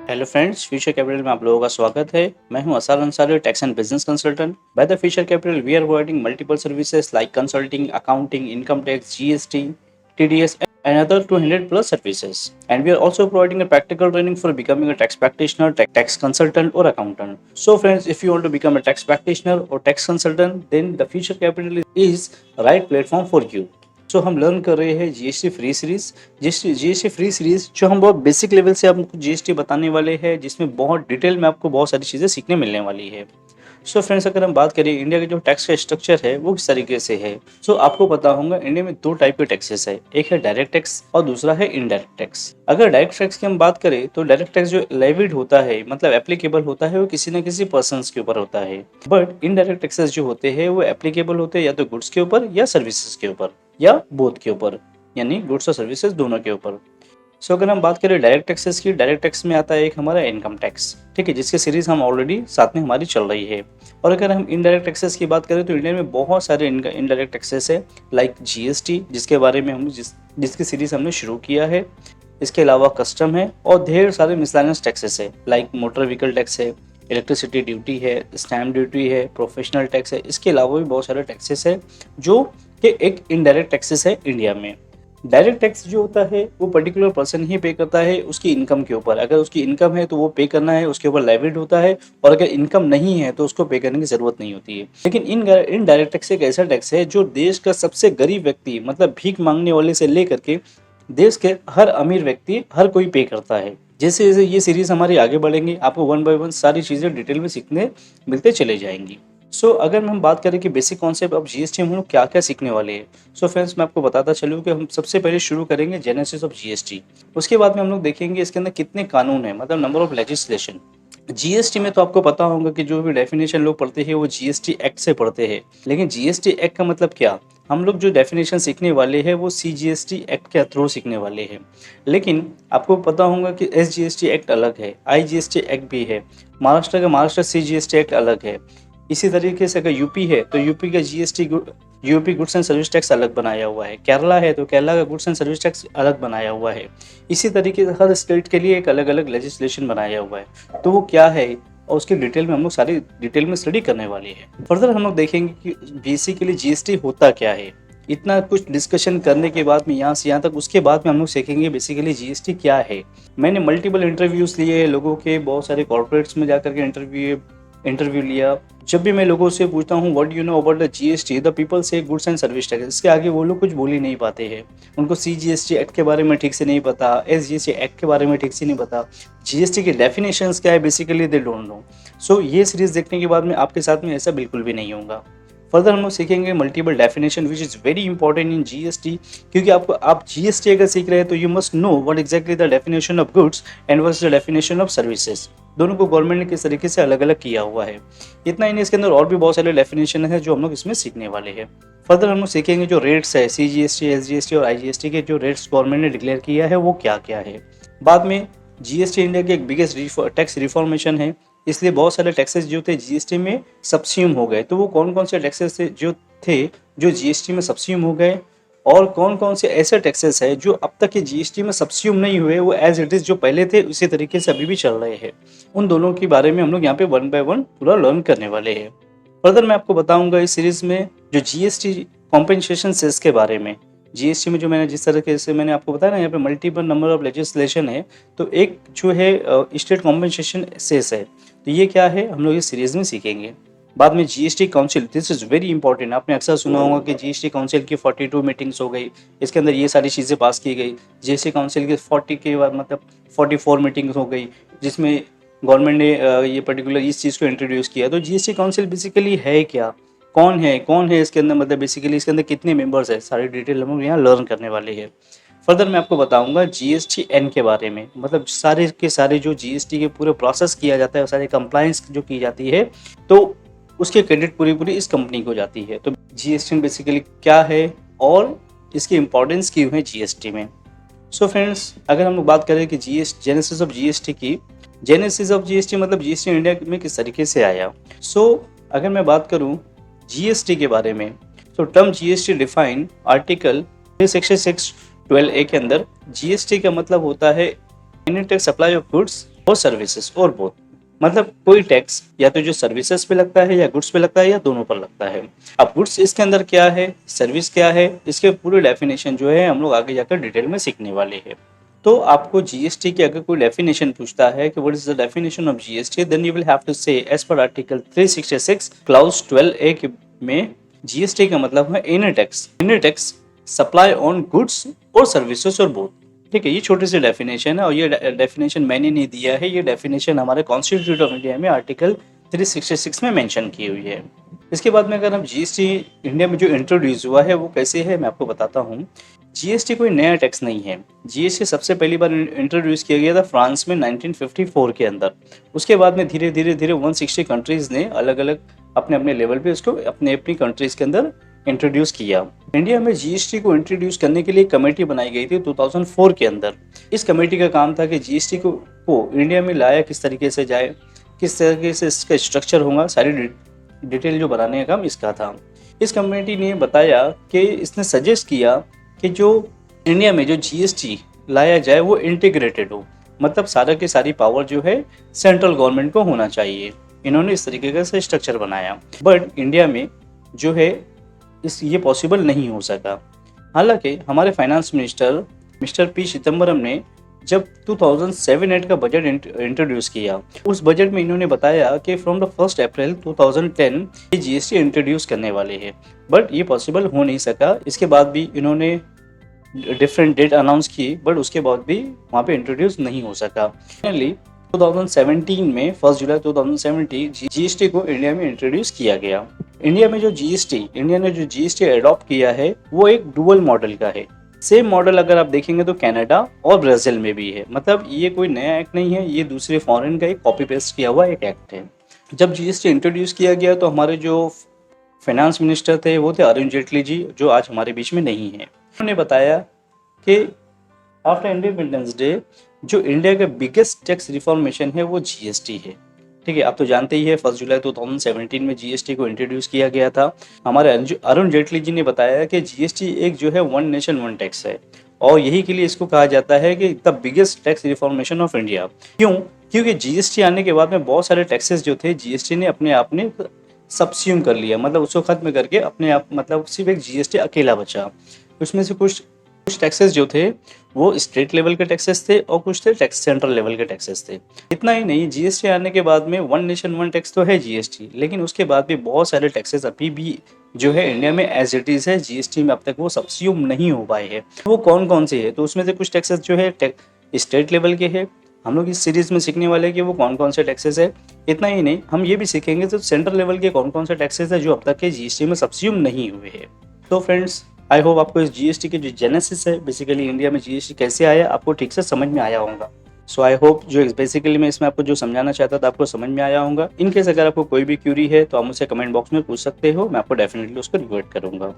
Hello friends, future capital में आप लोगों का स्वागत है। मैं हूं Asar Ansari, tax and business consultant. By the future capital we are providing multiple services like consulting, accounting, income tax, GST, TDS and other 200 plus services. And we are also providing a practical training for becoming a tax practitioner, tax consultant or accountant. So friends, if you want to become a tax practitioner or tax consultant, then the Future Capital is right platform for you. सो हम learn कर रहे हैं GST free series. GST free series जो हम बहुत basic level से आपको GST बताने वाले हैं, जिसमें बहुत डिटेल में आपको बहुत सारी चीज़ें सीखने मिलने वाली है। सो फ्रेंड्स, अगर हम बात करें इंडिया के जो टैक्स का स्ट्रक्चर है वो किस तरीके से है। सो आपको पता होगा इंडिया में दो टाइप के टैक्सेस है, एक है डायरेक्ट टैक्स और दूसरा है इनडायरेक्ट टैक्स। अगर डायरेक्ट टैक्स की हम बात करें तो डायरेक्ट टैक्स जो लेविड होता है, मतलब एप्लीकेबल होता है, वो किसी न किसी पर्सन के ऊपर होता है। बट इनडायरेक्ट टैक्सेस जो होते हैं वो एप्लीकेबल होते हैं या तो गुड्स के ऊपर या सर्विसेज के ऊपर या बोथ के ऊपर, यानी गुड्स और सर्विसेज दोनों के ऊपर। सो अगर हम बात करें डायरेक्ट टैक्सेस की, डायरेक्ट टैक्स में आता है एक हमारा इनकम टैक्स, ठीक है, जिसकी सीरीज हम ऑलरेडी साथ में हमारी चल रही है। और अगर हम इनडायरेक्ट टैक्सेस की बात करें तो इंडिया में बहुत सारे इनडायरेक्ट टैक्सेस है, लाइक जीएसटी, जिसके बारे में हम जिसकी सीरीज हमने शुरू किया है। इसके अलावा कस्टम है और ढेर सारे मिसलेनियस टैक्सेस है, लाइक मोटर व्हीकल टैक्स है, इलेक्ट्रिसिटी ड्यूटी है, स्टैम्प ड्यूटी है, प्रोफेशनल टैक्स है। इसके अलावा भी बहुत सारे टैक्सेस है जो कि एक इनडायरेक्ट टैक्सेस है इंडिया में। डायरेक्ट टैक्स जो होता है वो पर्टिकुलर पर्सन ही पे करता है उसकी इनकम के ऊपर। अगर उसकी इनकम है तो वो पे करना है, उसके ऊपर लाइबिलिटी होता है, और अगर इनकम नहीं है तो उसको पे करने की जरूरत नहीं होती है। लेकिन इनडायरेक्ट टैक्स एक ऐसा टैक्स है जो देश का सबसे गरीब व्यक्ति, मतलब भीख मांगने वाले से लेकर के देश के हर अमीर व्यक्ति, हर कोई पे करता है। जैसे जैसे ये सीरीज हमारी आगे बढ़ेंगे, आपको वन बाय वन सारी चीजें डिटेल में सीखने मिलते चले जाएंगी। सो अगर हम बात करें कि बेसिक कॉन्सेप्ट ऑफ जीएसटी हम लोग क्या क्या सीखने वाले हैं, सो फ्रेंड्स मैं आपको बताता चलूँ कि हम सबसे पहले शुरू करेंगे जेनेसिस ऑफ जीएसटी। उसके बाद में हम लोग देखेंगे इसके अंदर कितने कानून है, मतलब नंबर ऑफ लेजिस्लेशन। जीएसटी में तो आपको पता होगा कि जो भी डेफिनेशन लोग पढ़ते हैं वो जीएसटी एक्ट से पढ़ते हैं, लेकिन जीएसटी एक्ट का मतलब क्या, हम लोग जो डेफिनेशन सीखने वाले हैं वो सीजीएसटी एक्ट के थ्रू सीखने वाले हैं। लेकिन आपको पता होगा कि एसजीएसटी एक्ट अलग है, आईजीएसटी एक्ट भी है, महाराष्ट्र का महाराष्ट्र सीजीएसटी एक्ट अलग है। इसी तरीके से अगर यूपी है तो यूपी का GST UP goods and service tax अलग बनाया हुआ है, केरला है तो केरला का गुड्स एंड सर्विस टैक्स अलग बनाया हुआ है। इसी तरीके से हर स्टेट के लिए एक अलग अलग लेजिस्लेशन बनाया हुआ है। तो वो क्या है और उसकी डिटेल में हम लोग सारी डिटेल में स्टडी करने वाले हैं। फर्दर हम लोग देखेंगे कि बेसिकली जीएसटी होता क्या है। इतना कुछ डिस्कशन करने के बाद में यहाँ से यहाँ तक, उसके बाद में हम लोग सीखेंगे बेसिकली जीएसटी क्या है। मैंने मल्टीपल इंटरव्यूज लिए लोगों के, बहुत सारे कॉर्पोरेट्स में जाकर के इंटरव्यू लिया। जब भी मैं लोगों से पूछता हूँ what you know about the GST, the people से गुड्स एंड सर्विस टैक्स, इसके आगे वो लोग कुछ बोल ही नहीं पाते हैं। उनको सीजीएसटी एक्ट के बारे में ठीक से नहीं पता, एसजीएसटी एक्ट के बारे में ठीक से नहीं पता, जीएसटी के डेफिनेशंस क्या है बेसिकली दे डोंट नो। सो ये सीरीज देखने के बाद में आपके साथ में ऐसा बिल्कुल भी नहीं होगा। फर्दर हम लोग सीखेंगे multiple definition which is very important in GST, क्योंकि आप जीएसटी अगर सीख रहे हैं तो you must know what exactly the definition of goods and what is the definition of services. दोनों को गवर्नमेंट ने किस तरीके से अलग अलग किया हुआ है। इतना ही नहीं, इसके अंदर और भी बहुत सारे डेफिनेशन है जो हम लोग इसमें सीखने वाले हैं। फर्दर हम लोग सीखेंगे जो रेट्स है सीजीएसटी, एसजीएसटी और आईजीएसटी के जो रेट्स गवर्नमेंट ने डिक्लेयर किया है वो क्या क्या है। बाद में जीएसटी इंडिया की एक बिगेस्ट टैक्स रिफॉर्मेशन है, इसलिए बहुत सारे टैक्सेस जो थे जीएसटी में सब्स्यूम हो गए। तो वो कौन कौन से टैक्सेस थे जो जीएसटी में सब्स्यूम हो गए, और कौन कौन से ऐसे टैक्सेस है जो अब तक के जीएसटी में सब्स्यूम नहीं हुए, वो एज इट इज जो पहले थे उसी तरीके से अभी भी चल रहे हैं। उन दोनों के बारे में हम लोग यहाँ पे वन बाय वन पूरा लर्न करने वाले हैं। फर्दर मैं आपको बताऊंगा इस सीरीज में जो जीएसटी कॉम्पेंसेशन सेस के बारे में। जीएसटी में जो मैंने जिस तरीके से मैंने आपको बताया ना, यहाँ पे मल्टीपल नंबर ऑफ लेजिस्लेशन है, तो एक जो है स्टेट कॉम्पेंसेशन सेस है, तो ये क्या है हम लोग इस सीरीज में सीखेंगे। बाद में GST council, this is very important. आपने अक्सर सुना होगा कि जीएसटी काउंसिल की 42 मीटिंग्स हो गई, इसके अंदर ये सारी चीज़ें पास की गई। जीएसटी काउंसिल की 40 के बाद मतलब 44 मीटिंग्स हो गई, जिसमें गवर्नमेंट ने ये पर्टिकुलर इस चीज़ को इंट्रोड्यूस किया। तो जीएसटी काउंसिल बेसिकली है क्या, कौन है इसके अंदर, मतलब बेसिकली इसके अंदर कितने मेंबर्स है, सारी डिटेल हम लोग यहाँ लर्न करने वाले हैं। फर्दर मैं आपको बताऊंगा जीएसटी एन के बारे में, मतलब सारे के सारे जो जीएसटी के पूरे प्रोसेस किया जाता है, सारे कंप्लायंस जो की जाती है, तो उसके क्रेडिट पूरी इस कंपनी को जाती है। तो जीएसटी बेसिकली क्या है और इसकी इंपॉर्टेंस क्यों है जीएसटी में। सो फ्रेंड्स, अगर हम लोग बात करें कि जेनेसिस ऑफ जीएसटी की, जेनेसिस ऑफ जीएसटी मतलब जीएसटी इंडिया में किस तरीके से आया। अगर मैं बात करूं जीएसटी के बारे में, तो term GST define article section 612A के अंदर जीएसटी का मतलब होता है यूनिट सप्लाई ऑफ गुड्स और सर्विसेज और बोथ, मतलब कोई टैक्स या तो जो सर्विसेज पे लगता है या गुड्स पे लगता है या दोनों पर लगता है। अब गुड्स इसके अंदर क्या है, सर्विस क्या है, इसके पूरे डेफिनेशन जो है हम लोग आगे जाकर डिटेल में सीखने वाले हैं। तो आपको जीएसटी की अगर कोई डेफिनेशन पूछता है कि what is the definition of GST, then you will have to say as per article 366 clause 12A में जीएसटी का मतलब है inner tax supply on goods और सर्विसेज और बोथ। ठीक है, ये छोटी सी डेफिनेशन है और ये डेफिनेशन मैंने नहीं दिया है, ये डेफिनेशन हमारे कॉन्स्टिट्यूट ऑफ इंडिया में आर्टिकल 366 में मेंशन की हुई है। इसके बाद में अगर हम जीएसटी इंडिया में जो इंट्रोड्यूस हुआ है वो कैसे है मैं आपको बताता हूँ। जीएसटी कोई नया टैक्स नहीं है। जीएसटी सबसे पहली बार इंट्रोड्यूस किया गया था फ्रांस में 1954 के अंदर। उसके बाद में धीरे धीरे 160 कंट्रीज ने अलग अलग अपने अपने लेवल पे उसको अपने अपनी कंट्रीज के अंदर इंट्रोड्यूस किया। इंडिया में जीएसटी को इंट्रोड्यूस करने के लिए कमेटी बनाई गई थी 2004 के अंदर। इस कमेटी का काम था कि जीएसटी को इंडिया में लाया किस तरीके से जाए, किस तरीके से इसका स्ट्रक्चर होगा, सारी डिटेल जो बनाने का काम इसका था। इस कमेटी ने बताया कि इसने सजेस्ट किया कि जो इंडिया में जो जीएसटी लाया जाए वो इंटीग्रेटेड हो, मतलब सारा की सारी पावर जो है सेंट्रल गवर्नमेंट को होना चाहिए। इन्होंने इस तरीके का से स्ट्रक्चर बनाया, बट इंडिया में जो है ये पॉसिबल नहीं हो सका। हालांकि हमारे finance minister mister P Chidambaram ने जब 2007-8 का बजट इंट्रोड्यूस किया, उस बजट में इन्होंने बताया कि फ्रॉम द 1 अप्रैल 2010 ये जीएसटी इंट्रोड्यूस करने वाले हैं, बट ये पॉसिबल हो नहीं सका। इसके बाद भी इन्होंने डिफरेंट डेट अनाउंस की, बट उसके बाद भी वहाँ पे इंट्रोड्यूस नहीं हो सका। फाइनली 2017 में 1 जुलाई 2017 जीएसटी को इंडिया में इंट्रोड्यूस किया गया। इंडिया में जो इंडिया ने जो जीएसटी अडॉप्ट किया है वो एक डुअल मॉडल का है। सेम मॉडल अगर आप देखेंगे तो कनाडा और ब्राजील में भी है, मतलब ये कोई नया एक्ट नहीं है, ये दूसरे फॉरेन का एक कॉपी पेस्ट किया हुआ एक एक्ट है। जब जीएसटी इंट्रोड्यूस किया गया तो हमारे जो फाइनेंस मिनिस्टर थे वो थे अरुण जेटली जी, जो आज हमारे बीच में नहीं है। उन्होंने बताया कि आफ्टर इंडिपेंडेंस डे जो इंडिया का बिगेस्ट टैक्स रिफॉर्मेशन है वो जीएसटी है। ठीक है, आप तो जानते ही है 1 जुलाई 2017 में जीएसटी को इंट्रोड्यूस किया गया था। हमारे अरुण जेटली जी ने बताया कि जीएसटी एक जो है वन नेशन वन टैक्स है और यही के लिए इसको कहा जाता है कि the biggest tax reformation of India. क्यों? क्योंकि जीएसटी आने के बाद में बहुत सारे टैक्सेस जो थे जीएसटी ने अपने आप ने सबस्यूम कर लिया, मतलब उसको खत्म करके अपने आप, मतलब सिर्फ एक जीएसटी अकेला बचा। उसमें से कुछ टैक्सेस जो थे वो स्टेट लेवल के टैक्सेस थे और कुछ थे टैक्स सेंट्रल लेवल के टैक्सेस थे। इतना ही नहीं, जीएसटी आने के बाद में वन नेशन वन टैक्स तो है जीएसटी, लेकिन उसके बाद भी बहुत सारे टैक्सेस अभी भी जो है इंडिया में एज इट इज है, जीएसटी में अब तक वो सबस्यूम नहीं हो पाए हैं। वो कौन कौन से है? तो उसमें से कुछ टैक्सेस जो है स्टेट लेवल के हैं। हम लोग इस सीरीज में सीखने वाले हैं कि वो कौन कौन से टैक्सेस है। इतना ही नहीं, हम ये भी सीखेंगे तो सेंट्रल लेवल के कौन कौन से टैक्सेस है जो अब तक के जीएसटी में सबस्यूम नहीं हुए हैं। तो फ्रेंड्स, आई होप आपको इस जीएसटी की जो जेनेसिस है, बेसिकली इंडिया में जीएसटी कैसे आया, आपको ठीक से समझ में आया होगा। सो आई होप जो बेसिकली मैं इसमें आपको जो समझाना चाहता था आपको समझ में आया होगा। इनकेस अगर आपको कोई भी क्यूरी है तो आप मुझसे कमेंट बॉक्स में पूछ सकते हो, मैं आपको डेफिनेटली उसको रिवर्ट करूंगा।